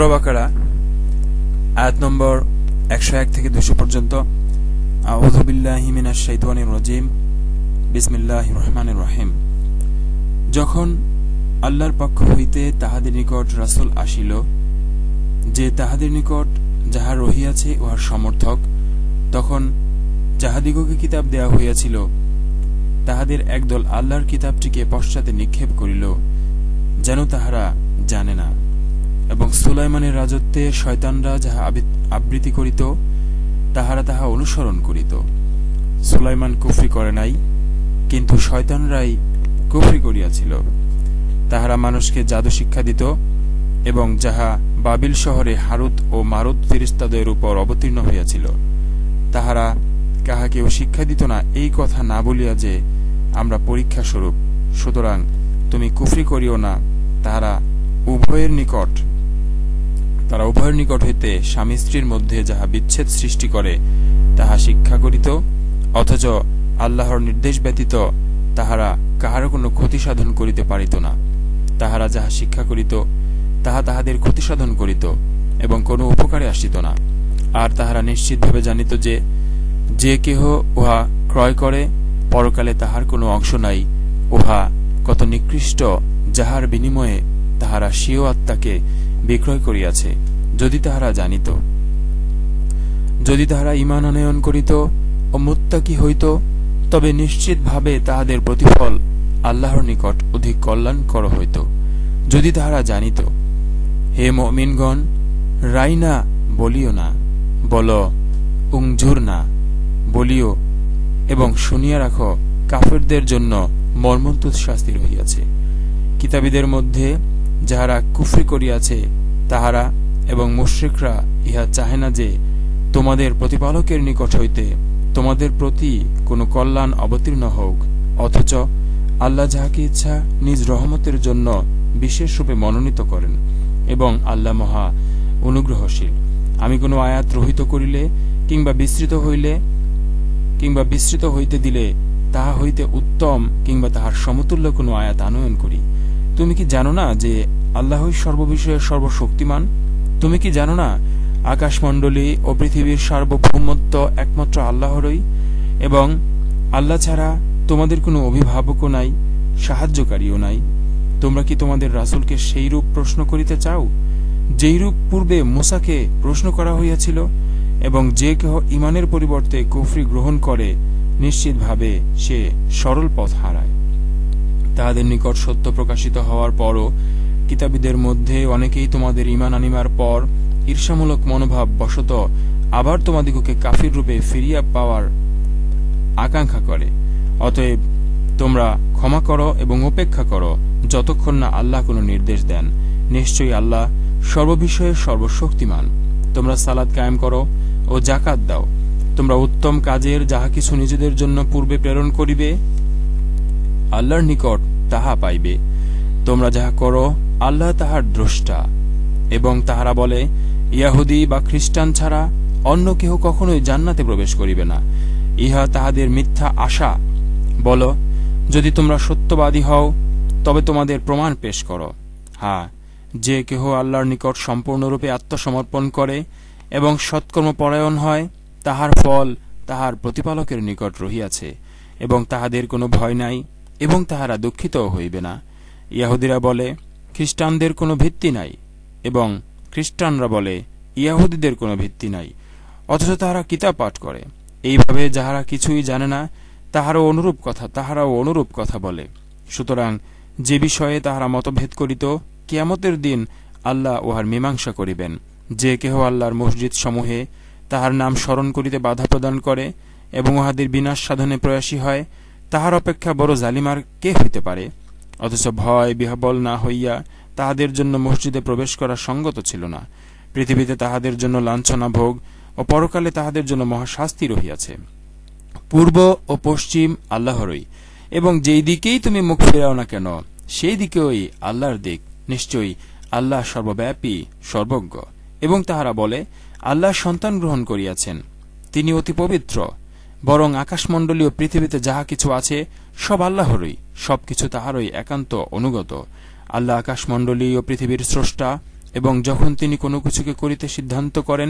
সূরা বাকারা আয়াত নম্বর 101 থেকে 200 পর্যন্ত। আউযু বিল্লাহি মিনাশ শাইতানির রাজিম। বিসমিল্লাহির রহমানির রহিম। যখন আল্লাহর পক্ষ হইতে তাহাদের নিকট রাসূল আসিল, যে তাহাদের নিকট যাহা রহিয়াছে উহার সমর্থক, তখন যাহাদিগকে কিতাব দেয়া হইয়াছিল তাহাদের একদল আল্লাহর কিতাবটিকে পশ্চাতে নিক্ষেপ করিল, যেন তাহারা জানে না। এবং সুলাইমানের রাজত্বে শয়তানরা যাহা আবৃত্তি করিত, তাহারা তাহা অনুসরণ করিত। সুলাইমান কুফরি করে নাই, কিন্তু শয়তানরাই কুফরি করিয়াছিল। তাহারা মানুষকে জাদু শিক্ষা দিত, এবং যাহা বাবিল শহরে হারুত ও মারুত ফেরেশতাদের উপর অবতীর্ণ হইয়াছিল, তাহারা কাহাকেও শিক্ষা দিত না এই কথা না বলিয়া যে আমরা পরীক্ষা স্বরূপ, সুতরাং তুমি কুফরি করিও না। তারা উভয়ের নিকট হইতে স্বামী স্ত্রীর মধ্যে যাহা বিচ্ছেদ সৃষ্টি করে তাহা শিক্ষা করিত, অথচ আল্লাহর নির্দেশ ব্যতীত তাহারা কাহারও কোনো ক্ষতি সাধন করিতে পারিত না। তাহারা যাহা শিক্ষা করিত তাহা তাহাদের ক্ষতি সাধন করিত এবং কোনো উপকারে আসিত না। আর তাহারা নিশ্চিতভাবে জানিত যে যে কেহ উহা ক্রয় করে পরকালে তাহার কোনো অংশ নাই। উহা কত নিকৃষ্ট, যাহার বিনিময়ে তাহারা স্বীয় আত্মাকে বিক্রয় করিয়াছে। যদি তাহারা জানিত, যদি তাহারা ঈমান আনয়ন করিত ও মুত্তাকি হইত, তবে নিশ্চিতভাবে তাহাদের প্রতিফল আল্লাহর নিকট অধিক কল্যাণকর হইত। যদি তাহারা জানিত। হে মুমিনগণ, রাইনা বলিও না, বল উংঝুর না বলিও, এবং শুনিয়া রাখো কাফেরদের জন্য মর্মন্তুদ শাস্তি রহিয়াছে। কিতাবীদের মধ্যে যাহারা কুফরি করিয়াছে তাহারা এবং মুশরিকরা ইহা চাহে না যে তোমাদের প্রতিপালকের নিকট হইতে তোমাদের প্রতি কোনো কল্যাণ অবতীর্ণ হোক, অথচ আল্লাহ যাহাকে ইচ্ছা নিজ রহমতের জন্য বিশেষরূপে মনোনীত করেন, এবং আল্লাহ মহা অনুগ্রহশীল। আমি কোনো আয়াত রহিত করিলে কিংবা বিস্তৃত হইতে দিলে তাহা হইতে উত্তম কিংবা তাহার সমতুল্য কোনো আয়াত আনয়ন করি। তুমি কি জানো না যে আল্লাহই সর্ববিষয়ে সর্বশক্তিমান? তুমি কি জানো না আকাশমণ্ডলী ও পৃথিবীর সার্বভৌমত্ব একমাত্র আল্লাহরই, এবং আল্লাহ ছাড়া তোমাদের কোনো অভিভাবকও নাই, সাহায্যকারীও নাই? তোমরা কি তোমাদের রাসূলকে সেইরূপ প্রশ্ন করিতে চাও যেইরূপ পূর্বে মূসাকে প্রশ্ন করা হইয়াছিল? এবং যে কেহ ঈমানের পরিবর্তে কুফরি গ্রহণ করে নিশ্চিতভাবে সে সরল পথ হারায়। তাহাদের নিকট সত্য প্রকাশিত হওয়ার পরও কিতাবীদের মধ্যে অনেকেই তোমাদের ঈমান আনিবার পর ঈর্ষামূলক মনোভাব বশত আবার তোমাদিগকে কাফির রূপে ফিরিয়া পাওয়ার আকাঙ্ক্ষা করে। অতএব তোমরা ক্ষমা করো এবং উপেক্ষা করো যতক্ষণ না আল্লাহ কোনো নির্দেশ দেন। নিশ্চয়ই আল্লাহ সর্ববিষয়ে সর্বশক্তিমান। তোমরা সালাত কায়েম করো ও যাকাত দাও। তোমরা উত্তম কাজের যাহা কিছু নিজেদের জন্য পূর্বে প্রেরণ করিবে, আল্লাহর নিকট তাহা পাইবে। তোমরা যাহা করো আল্লাহ তাহার দ্রষ্টা। এবং তাহারা বলে, ইয়াহুদি বা খ্রিস্টান ছাড়া অন্য কেহ কখনোই জান্নাতে প্রবেশ করিবে না। ইহা তাহাদের মিথ্যা আশা। বল, যদি তোমরা সত্যবাদী হও তবে তোমাদের প্রমাণ পেশ করো। হ্যাঁ, যে কেহ আল্লাহর নিকট সম্পূর্ণরূপে আত্মসমর্পণ করে এবং সৎকর্মপরায়ণ হয়, তাহার ফল তাহার প্রতিপালকের নিকট রহিয়াছে, এবং তাহাদের কোনো ভয় নাই, এবং তাহারা দুঃখিতও হইবে না। ইয়াহুদিরা বলে, খ্রিস্টানদের কোনো ভিত্তি নাই, এবং খ্রিস্টানরা বলে, ইয়াহুদিদের কোনো ভিত্তি নাই, অথচ তাহারা কিতাব পাঠ করে। এইভাবে যাহারা কিছুই জানে না তাহারাও অনুরূপ কথা বলে। সুতরাং যে বিষয়ে তাহারা মতভেদ করিত, কিয়ামতের দিন আল্লাহ উহার মীমাংসা করিবেন। যে কেহ আল্লাহর মসজিদ সমূহে তাহার নাম স্মরণ করিতে বাধা প্রদান করে এবং উহাদের বিনাশ সাধনে প্রয়াসী হয়, তাহার অপেক্ষা বড় জালিম আর কে হইতে পারে? অথচ ভয় বিহ্বল না হইয়া তাহাদের জন্য মসজিদে প্রবেশ করা সঙ্গত ছিল না। পৃথিবীতে তাহাদের জন্য লাঞ্ছনা ভোগ ও পরকালে তাহাদের জন্য মহাশাস্তি রহিয়াছে। পূর্ব ও পশ্চিম আল্লাহরই, এবং যেই দিকেই তুমি মুখ ফেরাও না কেন সেই দিকেই আল্লাহর দিক। নিশ্চয়ই আল্লাহ সর্বব্যাপী, সর্বজ্ঞ। এবং তাহারা বলে, আল্লাহ সন্তান গ্রহণ করিয়াছেন, তিনি অতি পবিত্র। বরং আকাশমণ্ডলী ও পৃথিবীতে যাহা কিছু আছে সব আল্লাহরই, সবকিছু তাহারই একান্ত অনুগত। আল্লাহ আকাশমণ্ডলী ও পৃথিবীর স্রষ্টা এবং যখন তিনি কোনো কিছুকে করিতে সিদ্ধান্ত করেন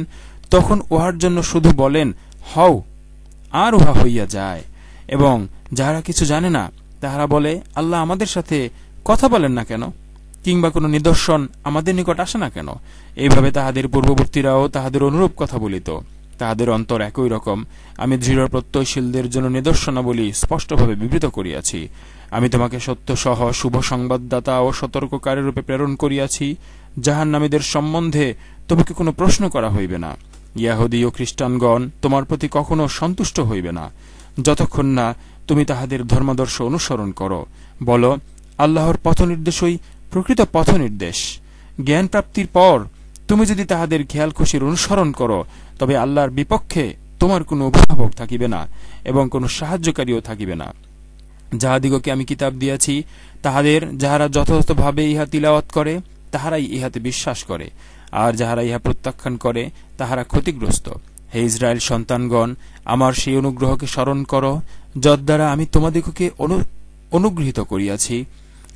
তখন উহার জন্য শুধু বলেন হও, আর উহা হইয়া যায়। এবং যাহারা কিছু জানে না তাহারা বলে আল্লাহ আমাদের সাথে কথা বলেন না কেন, কিংবা কোনো নিদর্শন আমাদের নিকট আসে না কেন। এইভাবে তাহাদের পূর্ববর্তীরাও তাহাদের অনুরূপ কথা বলিত। তাহাদের অন্তর একই রকম। আমি দৃঢ় প্রত্যয়শীলদের জন্য নিদর্শনাবলী স্পষ্টভাবে বিবৃত করিয়াছি। আমি তোমাকে সত্য সহ শুভ সংবাদদাতা ও সতর্ককারী রূপে প্রেরণ করিয়াছি। জাহান্নামীদের সম্বন্ধে তোমাকে কোনো প্রশ্ন করা হইবে না। ইয়াহুদী ও খ্রিস্টানগণ তোমার প্রতি কখনো সন্তুষ্ট হইবে না, যতক্ষণ না তুমি তাহাদের ধর্মাদর্শ অনুসরণ করো। বলো, আল্লাহর পথনির্দেশই প্রকৃত পথনির্দেশ। জ্ঞান প্রাপ্তির পর তুমি যদি তাহাদের খেয়াল খুশির অনুসরণ করো, তবে আল্লাহর বিপক্ষে তোমার কোনো অভিভাবক থাকিবে না এবং কোনো সাহায্যকারীও থাকিবে না। যাহাদিগকে আমি কিতাব দিয়াছি তাহাদের যাহারা যথাযথভাবে ইহা তিলাওয়াত করে তাহারাই ইহাতে বিশ্বাস করে, আর যাহারা ইহা প্রত্যাখ্যান করে তাহারা ক্ষতিগ্রস্ত। হে ইসরায়েল সন্তানগণ, আমার সেই অনুগ্রহকে স্মরণ করো যদ্বারা আমি তোমাদিগকে অনুগৃহীত করিয়াছি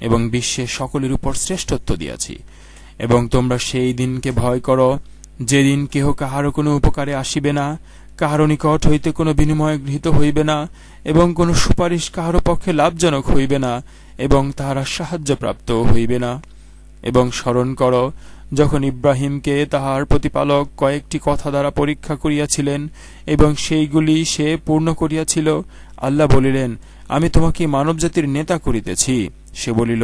এবং বিশ্বের সকলের উপর শ্রেষ্ঠত্ব দিয়াছি। এবং তোমরা সেই দিনকে ভয় করো যেদিন কেহ কাহারও কোনো উপকারে আসিবে না, কাহারও নিকট হইতে কোনো বিনিময় গৃহীত হইবে না, এবং কোনো সুপারিশ কাহারও পক্ষে লাভজনক হইবে না, এবং তাহারা সাহায্যপ্রাপ্ত হইবে না। এবং স্মরণ করো যখন ইব্রাহিমকে তাহার প্রতিপালক কয়েকটি কথা দ্বারা পরীক্ষা করিয়াছিলেন এবং সেইগুলি সে পূর্ণ করিয়াছিল। আল্লাহ বলিলেন, আমি তোমাকে মানবজাতির নেতা করিতেছি। সে বলিল,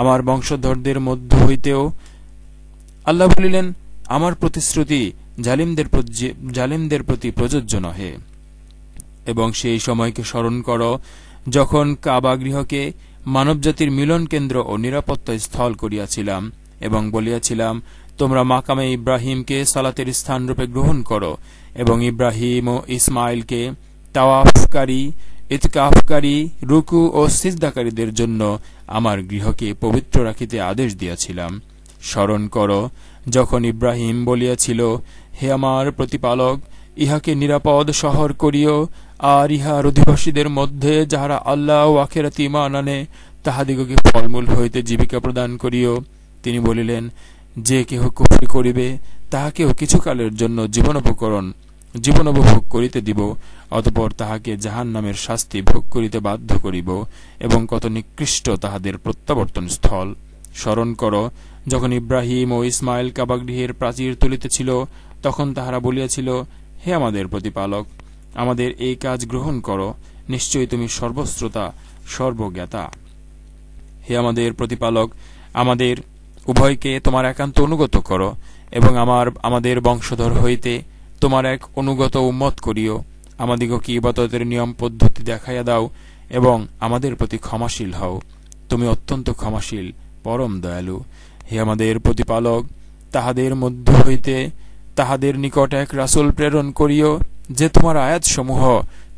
আমার বংশধরদের মধ্য হইতেও। আল্লাহ বলিলেন, আমার প্রতিশ্রুতি জালিমদের প্রতি প্রযোজ্য নহে। এবং সেই সময়কে স্মরণ করো যখন কাবা গৃহকে মানবজাতির মিলন কেন্দ্র ও নিরাপত্তা স্থল করিয়াছিলাম এবং বলিয়াছিলাম, তোমরা মাকামে ইব্রাহিমকে সালাতের স্থানরূপে গ্রহণ করো এবং ইব্রাহিম ও ইসমাইলকে তাওয়াফকারী, ইতকাফকারী, রুকু ও সিজদাকারীদের জন্য আমার গৃহকে পবিত্র রাখিতে আদেশ দিয়াছিলাম। স্মরণ করো যখন ইব্রাহিম বলিয়াছিল, হে আমার প্রতিপালক, ইহাকে নিরাপদ শহর করিও, আর ইহার অধিবাসীদের মধ্যে যাহারা আল্লাহ ও আখিরাতে ঈমান আনে তাহাদিগকে ফলমূল হইতে জীবিকা প্রদান করিও। তিনি বলিলেন, যে কেহ কুফরি করিবে তাহাকেও কিছুকালের জন্য জীবনোপভোগ করিতে দিব, অতঃপর তাহাকে জাহান্নামের শাস্তি ভোগ করিতে বাধ্য করিব, এবং কত নিকৃষ্ট তাহাদের প্রত্যাবর্তন স্থল। স্মরণ করো যখন ইব্রাহিম ও ইসমাইল কাবাগৃহের প্রাচীর তুলিতেছিল, তখন তাহারা বলিয়াছিল, হে আমাদের প্রতিপালক, আমাদের এই কাজ গ্রহণ করো, নিশ্চয়ই তুমি সর্বশ্রোতা সর্বজ্ঞাতা। হে আমাদের প্রতিপালক, আমাদের উভয়কে তোমার একান্ত অনুগত করো এবং আমাদের বংশধর হইতে তোমার এক অনুগত উম্মত করিও। আমাদিগকে ইবাদতের নিয়ম পদ্ধতি দেখাইয়া দাও এবং আমাদের প্রতি ক্ষমাশীল হও। তুমি অত্যন্ত ক্ষমাশীল, পরম দয়ালু। হে আমাদের প্রতিপালক, তাহাদের মধ্য হইতে তাহাদের নিকট এক রাসূল প্রেরণ করিও, যে তোমার আয়াতসমূহ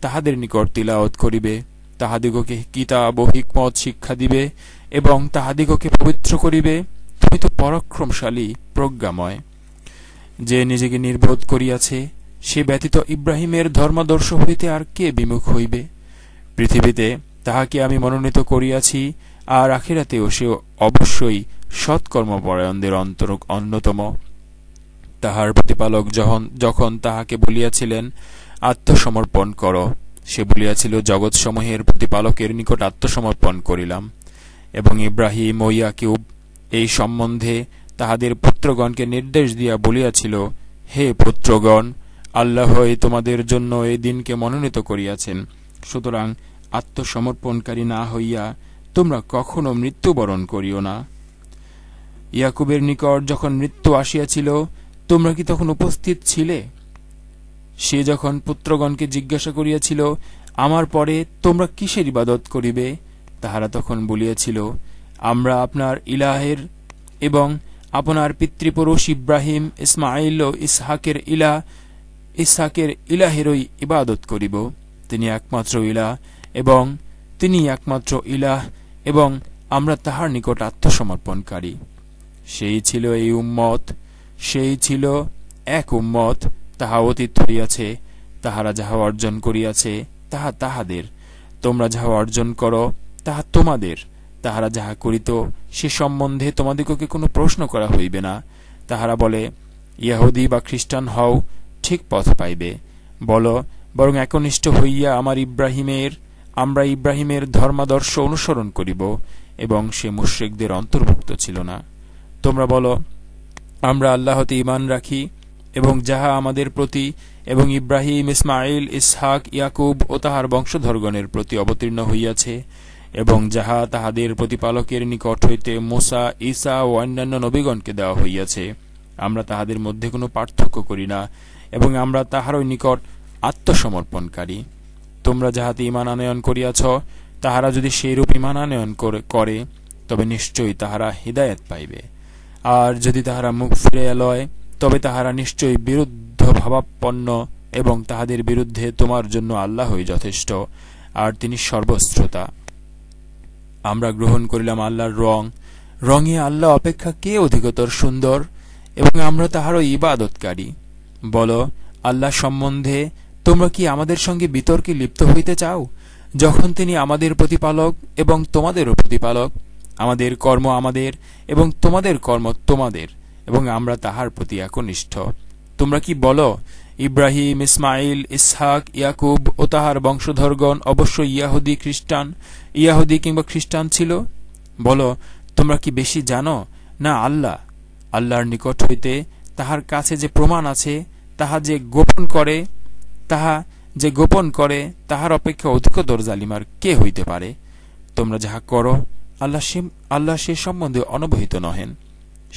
তাহাদের নিকট তিলাওয়াত করিবে, তাহাদিগকে কিতাব ও হিকমত শিক্ষা দিবে এবং তাহাদিগকে পবিত্র করিবে। তুমি তো পরাক্রমশালী, প্রজ্ঞাময়। যে নিজেকে নির্বোধ করিয়াছে, সে ব্যতীত ইব্রাহিমের ধর্মাদর্শ হইতে আর কে বিমুখ হইবে? পৃথিবীতে তাহাকে আমি মনোনীত করিয়াছি, আর আখিরাতেও সে অবশ্যই সৎকর্মপরায়ণদের অন্যতম। তাহার প্রতিপালক যখন তাহাকে বলিয়াছিলেন, আত্মসমর্পণ কর, সে বলিয়াছিল, জগৎসমূহের প্রতিপালকের নিকট আত্মসমর্পণ করিলাম। এবং ইব্রাহিম ও ইয়াকুব এই সম্বন্ধে তাহাদের পুত্রগণকে নির্দেশ দিয়া বলিয়াছিল, হে পুত্রগণ, আল্লাহই তোমাদের জন্য এই দিনকে মনোনীত করিয়াছেন, সুতরাং আত্মসমর্পণকারী না হইয়া তোমরা কখনো মৃত্যুবরণ করিও না। ইয়াকুবের নিকট যখন মৃত্যু আসিয়াছিল, তোমরা কি তখন উপস্থিত ছিলে? সে যখন পুত্রগণকে জিজ্ঞাসা করিয়াছিল, আমার পরে তোমরা কিসের ইবাদত করিবে? তাহারা তখন বলিয়াছিল, আমরা আপনার ইলাহের এবং আপনার পিতৃপুরুষ ইব্রাহিম, ইসমাইল ও ইসহাকের ইলাহেরই ইবাদত করিব। তিনি একমাত্র ইলাহ এবং আমরা তাহার নিকট আত্মসমর্পণকারী। সেই ছিল এই উম্মত, সেই ছিল এক উম্মত, তাহা অতীত হইয়াছে। তাহারা যাহা অর্জন করিয়াছে তাহা তাহাদের, তোমরা যাহা অর্জন করো তাহা তোমাদের। তাহারা যাহা করিত সে সম্বন্ধে তোমাদিগকে কোনো প্রশ্ন করা হইবে না। তাহারা বলে, ইহুদি বা খ্রিস্টান হও, ঠিক পথ পাইবে। বল, বরং একনিষ্ঠ হইয়া আমরা ইব্রাহিমের ধর্মাদর্শ অনুসরণ করিব, এবং সে মুশরিকদের অন্তর্ভুক্ত ছিল না। তোমরা বল, আমরা আল্লাহতে ঈমান রাখি, এবং যাহা আমাদের প্রতি এবং ইব্রাহিম, ইসমাঈল, ইসহাক, ইয়াকুব ও তাহার বংশধরগণের প্রতি অবতীর্ণ হইয়াছে, এবং যাহা তাহাদের প্রতিপালকের নিকট হইতে মূসা, ঈসা ও অন্যান্য নবীগণকে দেওয়া হইয়াছে, আমরা তাহাদের মধ্যে কোনো পার্থক্য করি না, এবং আমরা তাহারই নিকট আত্মসমর্পণকারী। তোমরা যাহাতে ঈমান আনয়ন করিয়াছ, তাহারা যদি সেইরূপ ঈমান আনয়ন করে, তবে নিশ্চয়ই তাহারা হিদায়াত পাইবে। আর যদি তাহারা মুখ ফিরাইয়া লয়, তবে তাহারা নিশ্চয়ই বিরুদ্ধ ভাবাপন্ন, এবং তাহাদের বিরুদ্ধে তোমার জন্য আল্লাহই যথেষ্ট, আর তিনি সর্বশ্রোতা। আমরা গ্রহণ করিলাম আল্লাহর রঙে আল্লাহ অপেক্ষা কে অধিকতর সুন্দর, এবং আমরা তাহারও ইবাদতকারী। বল, আল্লাহ সম্বন্ধে তোমরা কি আমাদের সঙ্গে বিতর্কে লিপ্ত হইতে চাও, যখন তিনি আমাদের প্রতিপালক এবং তোমাদেরও প্রতিপালক? আমাদের কর্ম আমাদের, এবং তোমাদের কর্ম তোমাদের, এবং আমরা তাহার প্রতি একনিষ্ঠ। তোমরা কি বলো, ইব্রাহিম, ইসমাঈল, ইসহাক, ইয়াকুব ও তাহার বংশধরগণ অবশ্যই ইয়াহুদি কিংবা খ্রিস্টান ছিল? বলো, তোমরা কি বেশি জানো না আল্লাহর নিকট হইতে তাহার কাছে যে প্রমাণ আছে, তাহা যে গোপন করে তাহার অপেক্ষা অধিকতর জালিমার কে হইতে পারে? তোমরা যাহা করো, আল্লাহ সে সম্বন্ধে অনবহিত নহেন।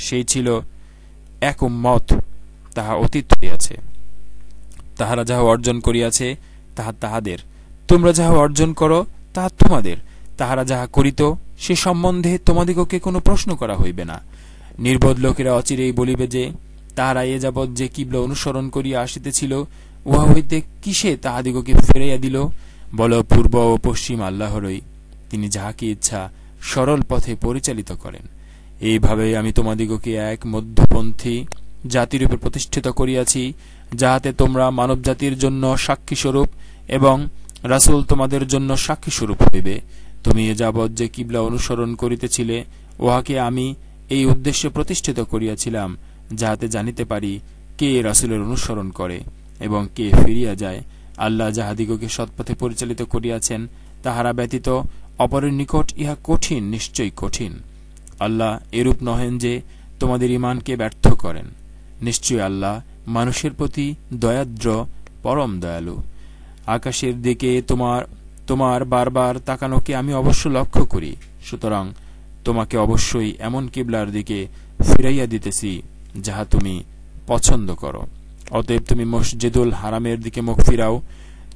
সেই ছিল এক উম্মত, তাহা অতীত হইয়াছে। তাহারা যাহা অর্জন করিয়াছে, তাহা তাহাদের। তোমরা যাহা অর্জন করো, তাহা তোমাদের। তাহারা যাহা করিত, সে সম্বন্ধে তোমাদিগকে কোনো প্রশ্ন করা হইবে না। নির্বোধ লোকেরা অচিরেই বলিবে যে, তাহারা এ যাবৎ যে কিবলা অনুসরণ করিয়া আসিতেছিল, উহা হইতে কিসে তাহাদিগকে ফিরাইয়া দিল? বল, পূর্ব ও পশ্চিম আল্লাহরই, তিনি যাহাকে ইচ্ছা সরল পথে পরিচালিত করেন। এইভাবে আমি তোমাদিগকে এক মধ্যপন্থী জাতিরূপে প্রতিষ্ঠিত করিয়াছি, যাহাতে তোমরা মানব জাতির জন্য সাক্ষীস্বরূপ এবং রাসূল তোমাদের জন্য সাক্ষীস্বরূপ হইবে। তুমি এ যাবৎ যে কিবলা অনুসরণ করিতেছিলে, উহাকে আমি এই উদ্দেশ্যে প্রতিষ্ঠিত করিয়াছিলাম, যাহাতে জানিতে পারি কে রাসূলের অনুসরণ করে এবং কে ফিরিয়া যায়। আল্লাহ যাহাদিগকে সৎপথে পরিচালিত করিয়াছেন, তাহারা ব্যতীত অপরের নিকট ইহা কঠিন, নিশ্চয়ই কঠিন। আল্লাহ এরূপ নহেন যে তোমাদের ঈমানকে ব্যর্থ করেন। নিশ্চয়ই আল্লাহ মানুষের প্রতি দয়াদ্র, পরম দয়ালু। আকাশের দিকে তোমার বারবার তাকানোকে আমি অবশ্য লক্ষ্য করি, সুতরাং তোমাকে অবশ্যই এমন কিবলার দিকে ফিরাইয়া দিতেছি যাহা তুমি পছন্দ করো। অতএব তুমি মসজিদুল হারামের দিকে মুখ ফিরাও।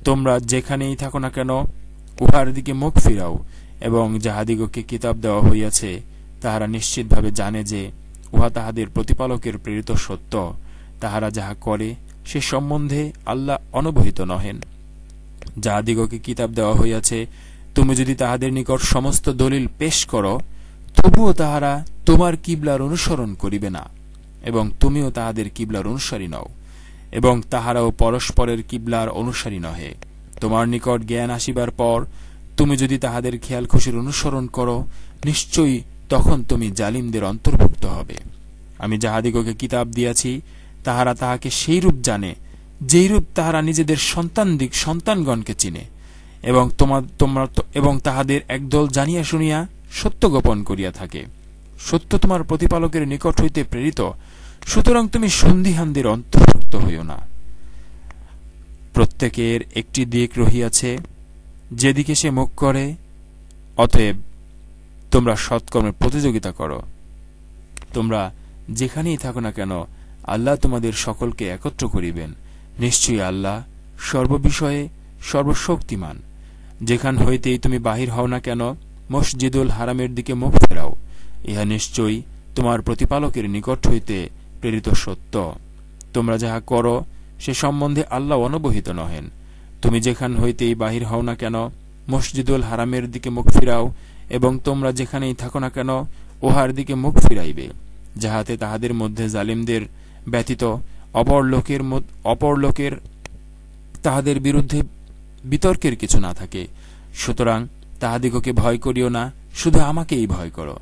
তোমরা যেখানেই থাকো না কেন, উহার দিকে মুখ ফিরাও, এবং যাহাদিগকে কিতাব দেওয়া হইয়াছে, তাহারা নিশ্চিতভাবে জানে যে উহা তাহাদের প্রতিপালকের প্রেরিত সত্য। তাহারা যাহা করে, সে সম্বন্ধে আল্লাহ অনবহিত নহেন। যাহাদিগকে কিতাব দেওয়া হইয়াছে, তুমি যদি তাহাদের নিকট সমস্ত দলিল পেশ করো, তবুও তাহারা তোমার কিবলার অনুসরণ করিবে না, এবং তুমিও তাহাদের কিবলার অনুসারী নও, এবং তাহারাও পরস্পরের কিবলার অনুসারী নহে। তোমার নিকট জ্ঞান আসিবার পর তুমি যদি তাহাদের খেয়াল খুশির অনুসরণ করো, নিশ্চয়ই তখন তুমি জালিমদের অন্তর্ভুক্ত হবে। আমি যাহাদিগকে কিতাব দিয়াছি, তাহারা তাহাকে সেইরূপ জানে যেইরূপ তাহারা নিজেদের সন্তানগণকে চিনে, এবং তাহাদের একদল জানিয়া শুনিয়া সত্য গোপন করিয়া থাকে। সত্য তোমার প্রতিপালকের নিকট হইতে প্রেরিত, সুতরাং তুমি সন্দিহানদের অন্তর্ভুক্ত হইও না। প্রত্যেকের একটি দিক রহিয়াছে, যেদিকে সে মুখ করে। অতএব তোমরা সৎকর্মের প্রতিযোগিতা করো। তোমরা যেখানেই থাকো না কেন, আল্লাহ তোমাদের সকলকে একত্র করিবেন। নিশ্চয়ই আল্লাহ সর্ববিষয়ে সর্বশক্তিমান। যেখান হইতেই তুমি বাহির হও না কেন, মসজিদুল হারামের দিকে মুখ ফেরাও। ইহা নিশ্চয়ই তোমার প্রতিপালকের নিকট হইতে প্রেরিত সত্য। তোমরা যাহা করো, সে সম্বন্ধে আল্লাহ অনবহিত নহেন। তুমি যেখান হইতেই বাহির হও না কেন, মসজিদুল হারামের দিকে মুখ ফিরাও, এবং তোমরা যেখানেই থাকো না কেন, উহার দিকে মুখ ফিরাইবে, যাহাতে তাহাদের মধ্যে জালিমদের ব্যতীত অপর লোকের তাহাদের বিরুদ্ধে বিতর্কের কিছু না থাকে। সুতরাং তাহাদিগকে ভয় করিও না, শুধু আমাকেই ভয় করো,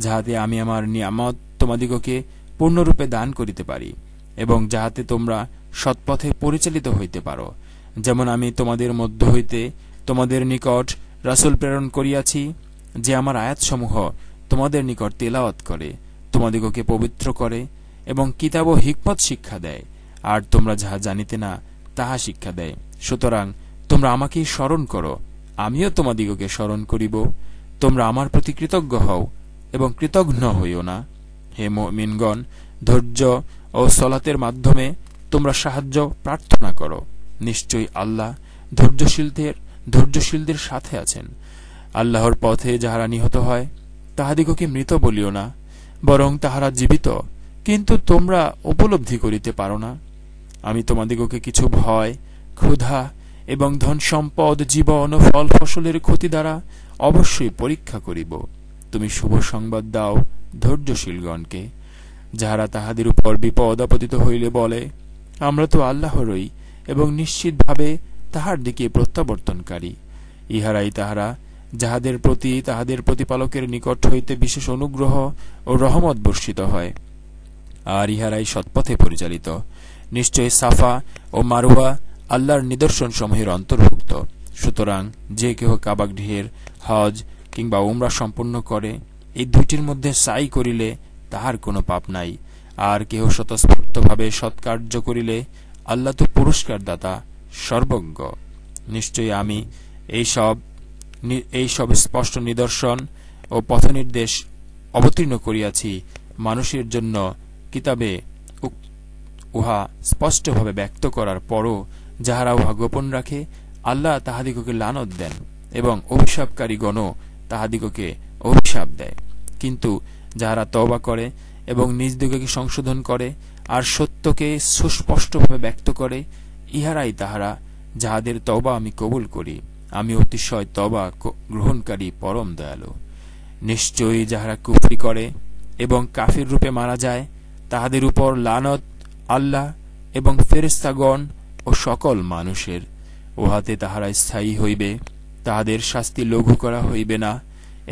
যাহাতে আমি আমার নিয়ামত তোমাদিগকে পূর্ণরূপে দান করিতে পারি, এবং যাহাতে তোমরা সৎপথে পরিচালিত হইতে পারো, যেমন আমি তোমাদের মধ্য হইতে তোমাদের নিকট রাসূল প্রেরণ করিয়াছি, যে আমার আয়াতসমূহ তোমাদের নিকট তেলাওয়াত করে, তোমাদিগকে পবিত্র করে এবং কিতাব ও হিকমত শিক্ষা দেয়, আর তোমরা যাহা জানিতে না তাহা শিক্ষা দেয়। সুতরাং তোমরা আমাকেই স্মরণ করো, আমিও তোমাদিগকে স্মরণ করিব। তোমরা আমার প্রতি কৃতজ্ঞ হও এবং কৃতঘ্ন হইও না। হে মুমিনগণ, ধৈর্য ও সলাতের মাধ্যমে তোমরা সাহায্য প্রার্থনা করো। নিশ্চয়ই আল্লাহ ধৈর্যশীলদের সাথে আছেন। আল্লাহর পথে যাহারা নিহত হয় তাহাদিগকে মৃত বলিও না, বরং তাহারা জীবিত, কিন্তু তোমরা উপলব্ধি করিতে পারো না। আমি তোমাদিগকে কিছু ভয়, ক্ষুধা এবং ধন সম্পদ, জীবন ও ফল ফসলের ক্ষতি দ্বারা অবশ্যই পরীক্ষা করিব। তুমি শুভ সংবাদ দাও ধৈর্যশীলগণকে, যাহারা তাহাদের উপর বিপদ আপতিত হইলে বলে, আমরা তো আল্লাহরই এবং নিশ্চিতভাবে তাহার দিকে প্রত্যাবর্তনকারী। ইহারাই তাহারা যাহাদের প্রতি তাহাদের প্রতিপালকের নিকট হইতে বিশেষ অনুগ্রহ ও রহমত বর্ষিত হয়, আর ইহারাই সৎপথে পরিচালিত। নিশ্চয় সাফা ও মারওয়া আল্লাহর নিদর্শন সমূহের অন্তর্ভুক্ত। সুতরাং যে কেহ কাবা গৃহের হজ কিংবা উমরা সম্পন্ন করে, এই দুইটির মধ্যে সাই করিলে তাহার কোনো পাপ নাই। আর কেহ স্বতঃস্ফূর্তভাবে সৎকার্য করিলে আল্লাহ তো পুরস্কার দাতা, সর্বজ্ঞ। নিশ্চয়ই আমি এইসব স্পষ্ট নিদর্শন ও পথনির্দেশ অবতীর্ণ করিয়াছি মানুষের জন্য কিতাবে, উহা স্পষ্টভাবে ব্যক্ত করার পরও যাহারা উহা গোপন রাখে, আল্লাহ তাহাদিগকে লানত দেন এবং অভিশাপকারীগণও তাহাদিগকে অভিশাপ দেয়। কিন্তু যাহারা তওবা করে এবং নিজ দিগকে সংশোধন করে আর সত্যকে সুস্পষ্টভাবে ব্যক্ত করে, ইহারাই তাহারা যাহাদের তওবা আমি কবুল করি। আমি অতিশয় তওবা গ্রহণকারী পরম দয়ালু। নিশ্চয়ই যাহারা কুফরি করে এবং কাফির রূপে মারা যায়, তাহাদের উপর লানত আল্লাহ এবং ফেরেশতাগণ ও সকল মানুষের। উহাতে তাহারা স্থায়ী হইবে, তাহাদের শাস্তি লঘু করা হইবে না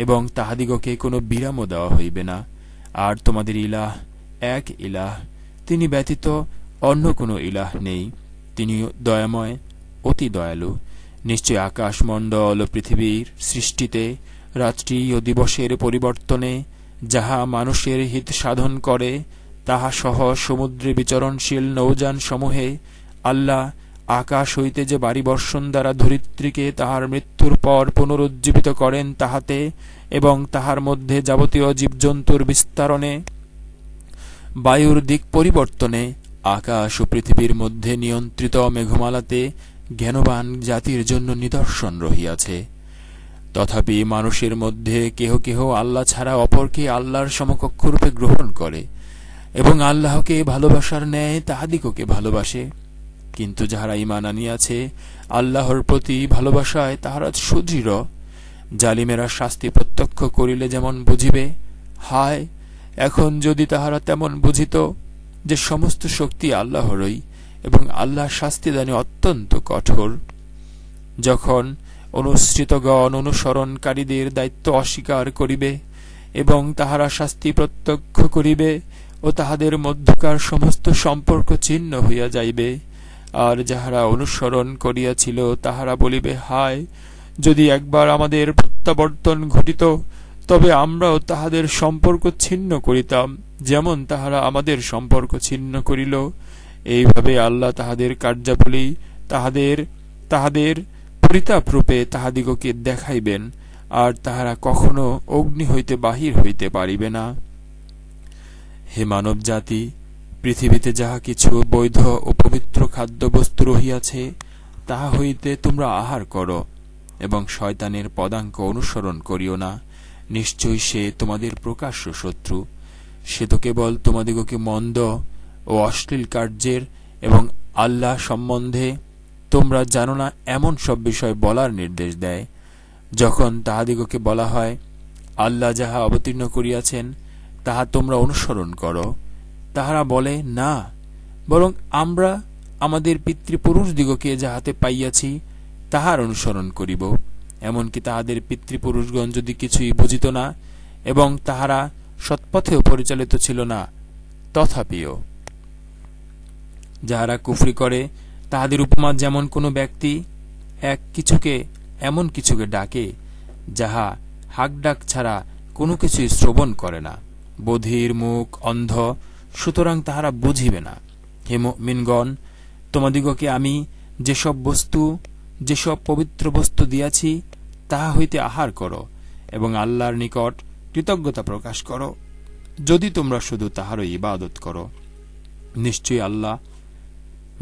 এবং তাহাদিগকে কোনো বিরামও দেওয়া হইবে না। আর তোমাদের ইলাহ এক ইলাহ, তিনি ব্যতীত অন্য কোনো ইলাহ নেই। তিনি দয়াময়, অতি দয়ালু। নিশ্চয় আকাশমণ্ডল ও পৃথিবীর সৃষ্টিতে, রাত্রি ও দিবসের পরিবর্তনে, যাহা মানুষের হিত সাধন করে, তাহা সহ সমুদ্রে বিচরণশীল নৌযান সমূহে আল্লাহ আকাশ হইতে যে বাড়ি বর্ষণ দ্বারা ধরিত্রীকে তাহার মৃত্যুর পর পুনরুজ্জীবিত করেন তাহাতে, এবং তাহার মধ্যে যাবতীয় জীবজন্তুর বিস্তারণে, বায়ুর দিক পরিবর্তনে, আকাশ ও পৃথিবীর মধ্যে নিয়ন্ত্রিত মেঘমালাতে জ্ঞানবান জাতির জন্য নিদর্শন রহিয়াছে। তথাপি মানুষের মধ্যে কেহ কেহ আল্লাহ ছাড়া অপরকে আল্লাহর সমকক্ষরূপে গ্রহণ করে এবং আল্লাহকে ভালোবাসার ন্যায় তাহাদিগকে ভালোবাসে। কিন্তু যাহারা ঈমান আনিয়াছে, আল্লাহর প্রতি ভালোবাসায় তাহারা সুদৃঢ়। জালিমেরা শাস্তি প্রত্যক্ষ করিলে যেমন বুঝিবে, হায়, এখন যদি তাহারা তেমন বুঝিত যে সমস্ত শক্তি আল্লাহরই এবং আল্লাহ শাস্তিদানে অত্যন্ত কঠোর। যখন অনুসৃতগণ অনুসরণকারীদের দায়িত্ব অস্বীকার করিবে এবং তাহারা শাস্তি প্রত্যক্ষ করিবে ও তাহাদের মধ্যকার সমস্ত সম্পর্ক ছিন্ন হইয়া যাইবে, আর যাহারা অনুসরণ করিয়াছিল তাহারা বলিবে, হায়, যদি একবার আমাদের প্রত্যাবর্তন ঘটিত, তবে আমরাও তাহাদের সম্পর্ক ছিন্ন করিতাম, যেমন তাহারা আমাদের সম্পর্ক ছিন্ন করিল। এইভাবে আল্লাহ তাহাদের কার্যাবলী তাহাদের পরিতাপরূপে তাহাদিগকে দেখাইবেন, আর তাহারা কখনো অগ্নি হইতে বাহির হইতে পারিবে না। হে মানব জাতি, পৃথিবীতে যাহা কিছু বৈধ ও পবিত্র খাদ্যবস্তু রহিয়াছে, তাহা হইতে তোমরা আহার করো এবং শয়তানের পদাঙ্ক অনুসরণ করিও না। নিশ্চয়ই সে তোমাদের প্রকাশ্য শত্রু। সে তো কেবল তোমাদিগকে মন্দ ও অশ্লীল কার্যের এবং আল্লাহ সম্বন্ধে তোমরা জানো না এমন সব বিষয় বলার নির্দেশ দেয়। যখন তাহাদিগকে বলা হয়, আল্লাহ যাহা অবতীর্ণ করিয়াছেন তাহা তোমরা অনুসরণ করো, তাহারা বলে, না, বরং আমরা আমাদের পিতৃপুরুষদিগকে যাহাতে পাইয়াছি তাহার অনুসরণ করিব। এমনকি তাহাদের পিতৃপুরুষগণ যদি কিছুই বুঝিত না এবং তাহারা সৎপথেও পরিচালিত ছিল না, তথাপিও যাহারা কুফরি করে তাহাদের উপমা যেমন কোনো ব্যক্তি এমন কিছুকে ডাকে যাহা হাকডাক ছাড়া কোনো কিছুই শ্রবণ করে না, বধির মুখ, অন্ধ, সুতরাং তাহারা বুঝিবে না। হে মুমিনগণ, তোমাদিগকে আমি যেসব পবিত্র বস্তু দিয়াছি তাহা হইতে আহার করো এবং আল্লাহর নিকট কৃতজ্ঞতা প্রকাশ করো, যদি তোমরা শুধু তাহারই ইবাদত করো। নিশ্চয়ই আল্লাহ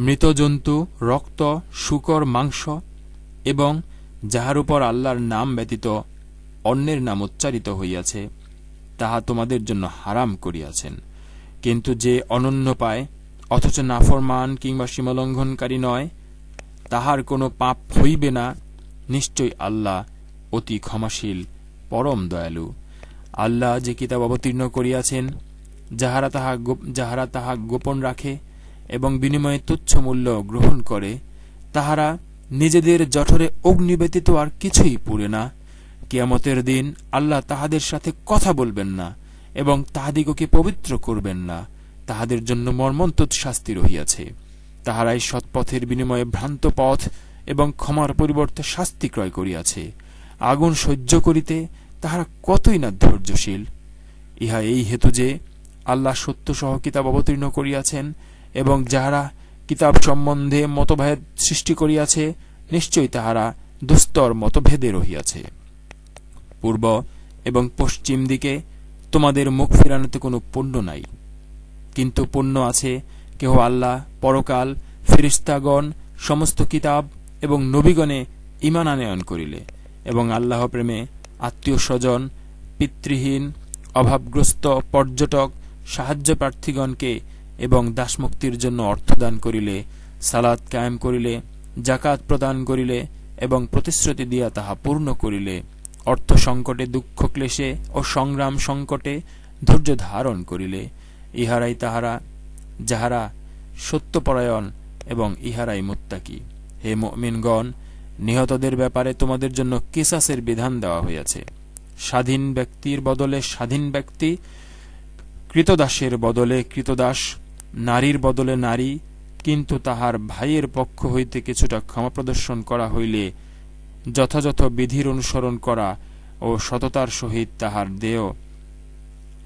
মৃত জন্তু, রক্ত, শূকর মাংস এবং যাহার উপর আল্লাহর নাম ব্যতীত অন্যের নাম উচ্চারিত হইয়াছে তাহা তোমাদের জন্য হারাম করিয়াছেন। কিন্তু যে অনন্য পায় অথচ নাফরমান কিংবা সীমালঙ্ঘনকারী নয়, তাহার কোনো পাপ হইবে না। নিশ্চয়ই আল্লাহ অতি ক্ষমাশীল, পরম দয়ালু। আল্লাহ যে কিতাব অবতীর্ণ করিয়াছেন, যাহারা তাহা গোপন রাখে এবং বিনিময়ে তুচ্ছ মূল্য গ্রহণ করে, তাহারা নিজেদের জঠরে অগ্নি ব্যতীত আর কিছুই পুড়ে না। কিয়ামতের দিন আল্লাহ তাহাদের সাথে কথা বলবেন না এবং তাহাদিগকে পবিত্র করবেন না। তাহাদের জন্য মর্মন্তুদ শাস্তি রহিয়াছে। তাহারাই সৎপথের বিনিময়ে ভ্রান্ত পথ এবং ক্ষমার পরিবর্তে শাস্তি ক্রয় করিয়াছে। আগুন সহ্য করিতে তাহারা কতই না ধৈর্যশীল। ইহা এই হেতু যে আল্লাহ সত্য সহ কিতাব অবতীর্ণ করিয়াছেন এবং যাহারা কিতাব সম্বন্ধে মতভেদ সৃষ্টি করিয়াছে, নিশ্চয়ই তাহারা দুস্তর মতভেদে রহিয়াছে। পূর্ব এবং পশ্চিম দিকে তোমাদের মুখ ফিরানোতে কোনো পুণ্য নাই, কিন্তু পুণ্য আছে কেহ আল্লাহ, পরকাল, ফেরেশতাগণ, সমস্ত কিতাব এবং নবীগণে ঈমান আনয়ন করিলে এবং আল্লাহ প্রেমে আত্মীয় স্বজন, পিতৃহীন, অভাবগ্রস্ত, পর্যটক, সাহায্য প্রার্থীগণকে এবং দাসমুক্তির জন্য অর্থদান করিলে, সালাত কায়েম করিলে, জাকাত প্রদান করিলে এবং প্রতিশ্রুতি দিয়া তাহা পূর্ণ করিলে, অর্থ সংকটে, দুঃখ ক্লেশে ও সংগ্রাম সংকটে ধৈর্য ধারণ করিলে, ইহারাই তাহারা যাহারা সত্যপরায়ণ এবং ইহারাই মুত্তাকি। হে মুমিনগণ, নিহতদের ব্যাপারে তোমাদের জন্য কিসাসের বিধান দেওয়া হইয়াছে। স্বাধীন ব্যক্তির বদলে স্বাধীন ব্যক্তি, কৃতদাসের বদলে কৃতদাস, নারীর বদলে নারী। কিন্তু তাহার ভাইয়ের পক্ষ হইতে কিছুটা ক্ষমা প্রদর্শন করা হইলে যথাযথ বিধির অনুসরণ করা ও সততার সহিত তাহার দেয়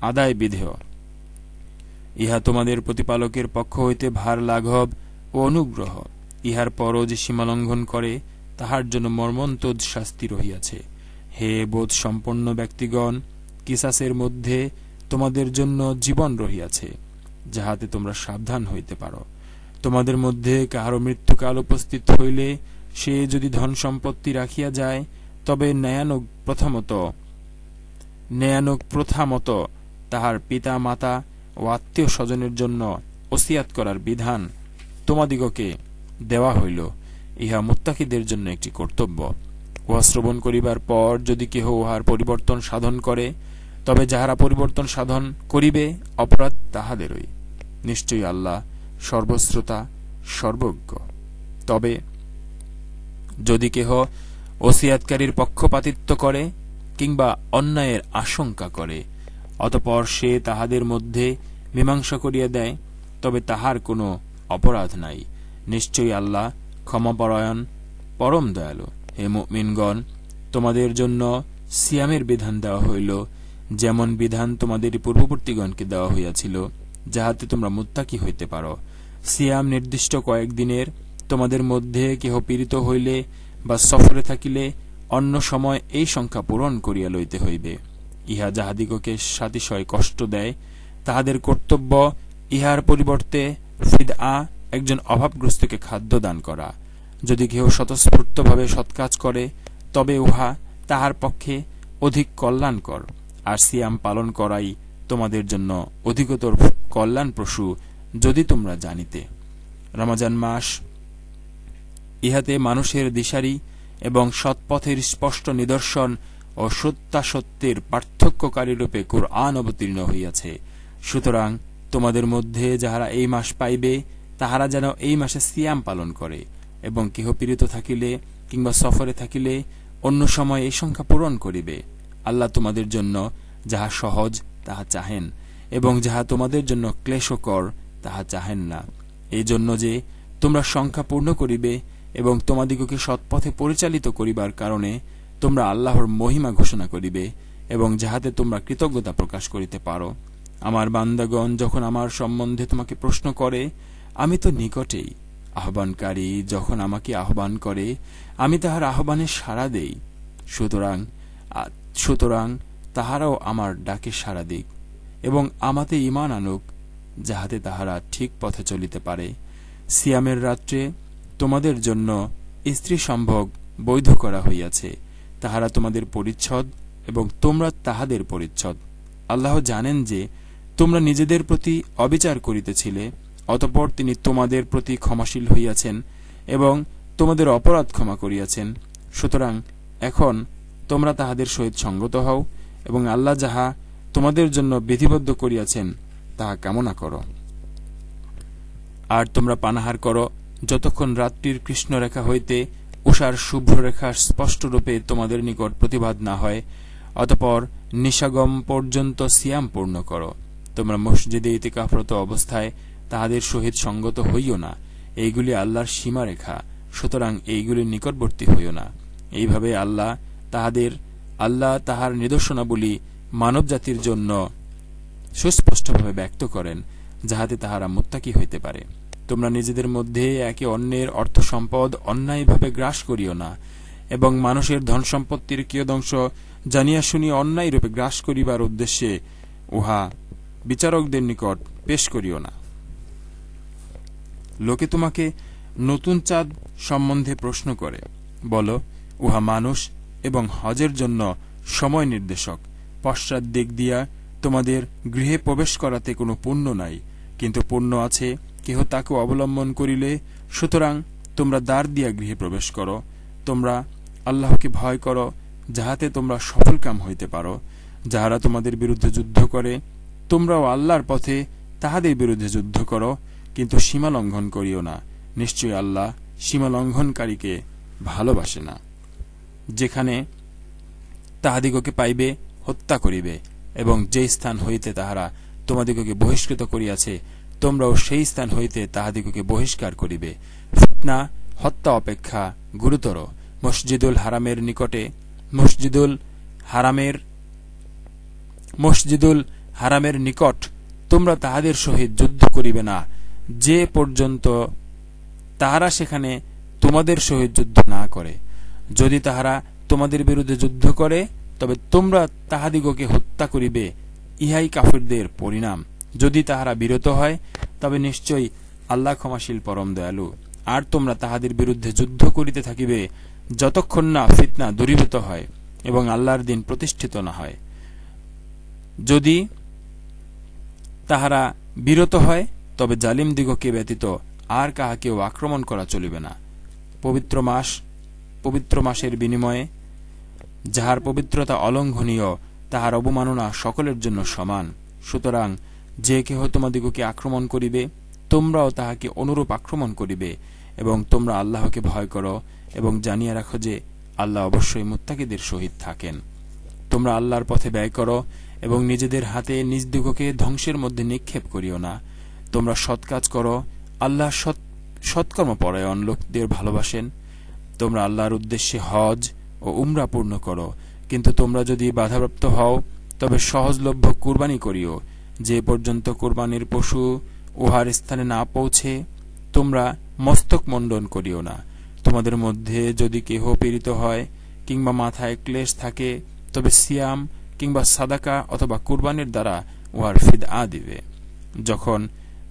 আদায় বিধেয়। ইহা তোমাদের প্রতিপালকের পক্ষ হইতে ভার লাঘব ও অনুগ্রহ। ইহার পরও যে সীমালঙ্ঘন করে তাহার জন্য মর্মন্তুদ শাস্তি রহিয়াছে। হে বোধ সম্পন্ন ব্যক্তিগণ, কিসাসের মধ্যে তোমাদের জন্য জীবন রহিয়াছে, যাহাতে তোমরা সাবধান হইতে পারো। তোমাদের মধ্যে কাহারও মৃত্যুকাল উপস্থিত হইলে সে যদি ধন সম্পত্তি রাখিয়া যায়, তবে ন্যায়ানুগ প্রথা মত তাহার পিতা মাতা ও আত্মীয় স্বজনের জন্য ওসিয়াত করার বিধান তোমাদিগকে দেওয়া হইল। ইহা মুত্তাকিদের জন্য একটি কর্তব্য। উহা শ্রবণ করিবার পর যদি কেহ উহার পরিবর্তন সাধন করে, তবে যাহারা পরিবর্তন সাধন করিবে অপরাধ তাহাদেরই। নিশ্চয়ই আল্লাহ সর্বশ্রোতা, সর্বজ্ঞ। তবে যদি কেহ ওসিয়াতকারীর পক্ষপাতিত্ব করে কিংবা অন্যায়ের আশঙ্কা করে, অতঃপর সে তাহাদের মধ্যে মীমাংসা করিয়া দেয়, তবে তাহার কোনো অপরাধ নাই। নিশ্চয়ই আল্লাহ ক্ষমাপরায়ণ, পরম দয়ালু। হে মুমিনগণ, তোমাদের জন্য সিয়ামের বিধান দেওয়া হইল, যেমন বিধান তোমাদের পূর্ববর্তীগণকে দেওয়া হইয়াছিল, যাহাতে তোমরা মুত্তাকি হইতে পারো। সিয়াম নির্দিষ্ট কয়েকদিনের। তোমাদের মধ্যে কেহ পীড়িত হইলে বা সফরে থাকিলে অন্য সময় এই সংখ্যা পূরণ করিয়া লইতে হইবে। ইহা যাহাদিগকে সাতিশয় কষ্ট দেয়, তাহাদের কর্তব্য ইহার পরিবর্তে ফিদআ, একজন অভাবগ্রস্তকে খাদ্য দান করা। যদি কেহ স্বতঃস্ফূর্তভাবে সৎকাজ করে, তবে উহা তাহার পক্ষে অধিক কল্যাণকর। আর সিয়াম পালন করাই তোমাদের জন্য অধিকতর কল্যাণপ্রসূ, যদি তোমরা জানিতে। রমজান মাস, ইহাতে মানুষের দিশারি এবং সৎপথের স্পষ্ট নিদর্শন ও সত্যাসত্যের পার্থক্যকারী রূপে কুরআন অবতীর্ণ হইয়াছে। সুতরাং তোমাদের মধ্যে যাহারা এই মাস পাইবে, তাহারা যেন এই মাসে সিয়াম পালন করে, এবং কেহ পীড়িত থাকিলে কিংবা সফরে থাকিলে অন্য সময় এই সংখ্যা পূরণ করিবে। আল্লাহ তোমাদের জন্য যাহা সহজ তাহা চাহেন। এবং যাহা তোমাদের জন্য ক্লেশকর তাহা চাহেন না, এই জন্য যে তোমরা সংখ্যা পূর্ণ করিবে এবং তোমাদিগকে সৎপথে পরিচালিত করিবার কারণে তোমরা আল্লাহর মহিমা ঘোষণা করিবে এবং যাহাতে তোমরা কৃতজ্ঞতা প্রকাশ করিতে পারো। আমার বান্দাগণ যখন আমার সম্বন্ধে তোমাকে প্রশ্ন করে, আমি তো নিকটেই, আহ্বানকারী যখন আমাকে আহ্বান করে আমি তাহার আহ্বানে সাড়া দেই। সুতরাং তাহারাও আমার ডাকে সাড়া দিক এবং আমাতে ঈমান আনুক, যাহাতে তাহারা ঠিক পথে চলিতে পারে। সিয়ামের রাত্রে তোমাদের জন্য স্ত্রী সম্ভোগ বৈধ করা হইয়াছে, তাহারা তোমাদের পরিচ্ছদ এবং তোমরা তাহাদের পরিচ্ছদ। আল্লাহ জানেন যে তোমরা নিজেদের প্রতি অবিচার করিতেছিলে, অতঃপর তিনি তোমাদের প্রতি ক্ষমাশীল হইয়াছেন এবং তোমাদের অপরাধ ক্ষমা করিয়াছেন। সুতরাং এখন তোমরা তাহাদের সহিত সঙ্গত হও এবং আল্লাহ যাহা তোমাদের জন্য বিধিবদ্ধ করিয়াছেন তাহা কামনা করো। আর তোমরা পানাহার করো যতক্ষণ রাত্রির কৃষ্ণরেখা হইতে উষার শুভ্ররেখা স্পষ্টরূপে তোমাদের নিকট প্রতিবাদ না হয়, অতঃপর নিশাগম পর্যন্ত সিয়াম পূর্ণ করো। তোমরা মসজিদে ইতিকাফরত অবস্থায় তাহাদের সহিত সঙ্গত হইও না, এইগুলি আল্লাহর সীমারেখা, সুতরাং এইগুলির নিকটবর্তী হইও না। এইভাবে আল্লাহ তাহার নিদর্শনাবলী মানব জাতির জন্য সুস্পষ্টভাবে ব্যক্ত করেন, যাহাতে তাহারা মুত্তাকি হইতে পারে। তোমরা নিজেদের মধ্যে একে অন্যের অর্থ সম্পদ অন্যায়ভাবে গ্রাস করিও না এবং মানুষের ধন সম্পত্তির কিয়দংশ জানিয়া শুনিয়া অন্যায় রূপে গ্রাস করিবার উদ্দেশ্যে উহা বিচারকদের নিকট পেশ করিও না। লোকে তোমাকে নতুন চাঁদ সম্বন্ধে প্রশ্ন করে, বলো, উহা মানুষ এবং হজের জন্য সময় নির্দেশক। পশ্চাৎ দিক দিয়া তোমাদের গৃহে প্রবেশ করাতে কোনো পুণ্য নাই, কিন্তু পুণ্য আছে কেহ তাকে অবলম্বন করিলে। সুতরাং তোমরা দ্বার দিয়া গৃহে প্রবেশ করো। তোমরা আল্লাহকে ভয় করো, যাহাতে তোমরা সফলকাম হইতে পারো। যাহারা তোমাদের বিরুদ্ধে যুদ্ধ করে, তোমরাও আল্লাহর পথে তাহাদের বিরুদ্ধে যুদ্ধ করো, কিন্তু সীমা লঙ্ঘন করিও না। নিশ্চয়ই আল্লাহ সীমা লঙ্ঘনকারীকে ভালোবাসে না। যেখানে তাহাদিগকে পাইবে হত্যা করিবে, এবং যে স্থান হইতে তাহারা তোমাদিগকে বহিষ্কৃত করিয়াছে তোমরাও সেই স্থান হইতে তাহাদিগকে বহিষ্কার করিবে। ফিতনা হত্যা অপেক্ষা গুরুতর। মসজিদুল হারামের নিকট তোমরা তাহাদের সহিত যুদ্ধ করিবে না, যে পর্যন্ত তাহারা সেখানে তোমাদের সহিত যুদ্ধ না করে। যদি তাহারা তোমাদের বিরুদ্ধে যুদ্ধ করে, তবে তোমরা তাহাদিগকে হত্যা করিবে, ইহাই কাফিরদের পরিণাম। যদি তাহারা বিরত হয়, তবে নিশ্চয়ই আল্লাহ ক্ষমাশীল পরম দয়ালু। আর তোমরা তাহাদের বিরুদ্ধে যুদ্ধ করিতে থাকিবে যতক্ষণ না ফিতনা দূরীভূত হয় এবং আল্লাহর দিন প্রতিষ্ঠিত না হয়। যদি তাহারা বিরত হয়, তবে জালিম দিগকে ব্যতীত আর কাহাকেও আক্রমণ করা চলিবে না। পবিত্র মাসের বিনিময়ে যাহার পবিত্রতা অলঙ্ঘনীয়, তাহার অবমাননা সকলের জন্য সমান। সুতরাং যে কেহ তোমাদিগকে আক্রমণ করিবে, তোমরাও তাহাকে অনুরূপ আক্রমণ করিবে, এবং তোমরা আল্লাহকে ভয় করো এবং জানিয়া রাখো যে আল্লাহ অবশ্যই মুত্তাকিদের সহিত থাকেন। তোমরা আল্লাহর পথে ব্যয় করো এবং নিজেদের হাতে নিজ দিগকে ধ্বংসের মধ্যে নিক্ষেপ করিও না। তোমরা সৎ কাজ করো, আল্লাহ সৎকর্মপরায়ণ লোকদের ভালোবাসেন। তোমরা আল্লাহর উদ্দেশ্যে হজ ও উমরা পূর্ণ করো, কিন্তু তোমরা যদি বাধাপ্রাপ্ত হও, তবে সহজলভ্য কুরবানি করিও। যে পর্যন্ত কুরবানির পশু উহার স্থানে না পৌঁছে তোমরা মস্তক মণ্ডন করিও না। তোমাদের মধ্যে যদি কেহ পীড়িত হয় কিংবা মাথায় ক্লেশ থাকে, তবে সিয়াম কিংবা সাদাকা অথবা কুরবানির দ্বারা উহার ফিদআ দিবে। যখন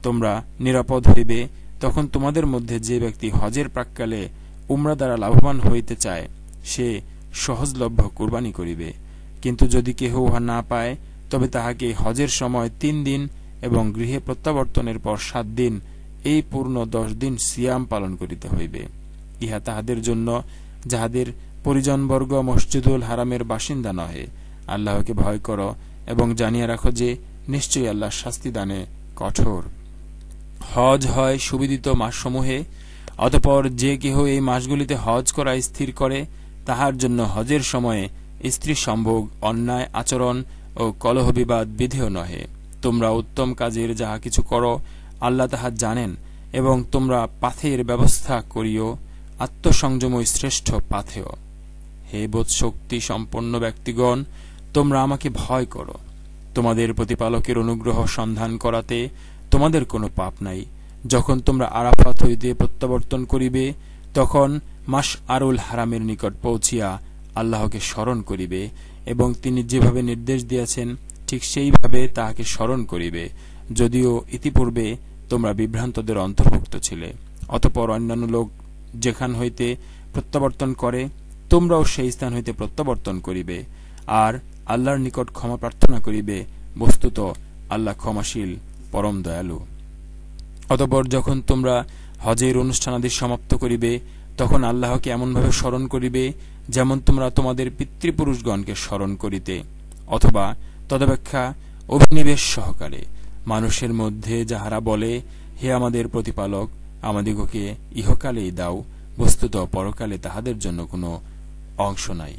তোমরা নিরাপদ হইবে, তখন তোমাদের মধ্যে যে ব্যক্তি হজের প্রাক্কালে উমরা দ্বারা লাভবান হইতে চায়, সে সহজলভ্য কুরবানি করিবে। কিন্তু যদি কেহ উহা না পায়, তবে তাহাকে হজের সময় 3 দিন এবং গৃহে প্রত্যাবর্তনের পর 7 দিন, এই পূর্ণ 10 দিন সিয়াম পালন করিতে হইবে। ইহা তাহাদের জন্য যাহাদের পরিজনবর্গ মসজিদুল হারামের বাসিন্দা নহে। আল্লাহকে ভয় করো এবং জানিয়া রাখো যে নিশ্চয়ই আল্লাহ শাস্তি দানে কঠোর। হজ হয় সুবিদিত মাসসমূহে, অতঃপর যে কেহ এই মাসগুলিতে হজ করা স্থির করে, তাহার জন্য হজের সময়ে স্ত্রী সম্ভোগ, অন্যায় আচরণ ও কলহ বিবাদ বিধেয় নহে। তোমরা উত্তম কাজের যাহা কিছু করো আল্লাহ তাহা জানেন, এবং তোমরা পাথের ব্যবস্থা করিও, আত্মসংযমই শ্রেষ্ঠ পাথেয়। হে বোধ শক্তি সম্পন্ন ব্যক্তিগণ, তোমরা আমাকে ভয় করো। তোমাদের প্রতিপালকের অনুগ্রহ সন্ধান করাতে তোমাদের কোনো পাপ নাই। যখন তোমরা আরাফাত হইতে প্রত্যাবর্তন করিবে, তখন মাশআরুল হারামের নিকট পৌঁছিয়া আল্লাহকে স্মরণ করিবে, এবং তিনি যেভাবে নির্দেশ দিয়েছেন ঠিক সেইভাবে তাহাকে স্মরণ করিবে, যদিও ইতিপূর্বে তোমরা বিভ্রান্তদের অন্তর্ভুক্ত ছিলে। অতঃপর অন্যান্য লোক যেখান হইতে প্রত্যাবর্তন করে, তোমরাও সেই স্থান হইতে প্রত্যাবর্তন করিবে, আর আল্লাহর নিকট ক্ষমা প্রার্থনা করিবে। বস্তুত আল্লাহ ক্ষমাশীল, পরম দয়ালু। অতঃপর যখন তোমরা হজের অনুষ্ঠানাদি সমাপ্ত করিবে, তখন আল্লাহকে এমনভাবে স্মরণ করিবে যেমন তোমরা তোমাদের পিতৃপুরুষগণকে স্মরণ করিতে, অথবা তদপেক্ষা অভিনিবেশ সহকারে। মানুষের মধ্যে যাহারা বলে, হে আমাদের প্রতিপালক, আমাদিগকে ইহকালেই দাও, বস্তুত পরকালে তাহাদের জন্য কোনো অংশ নাই।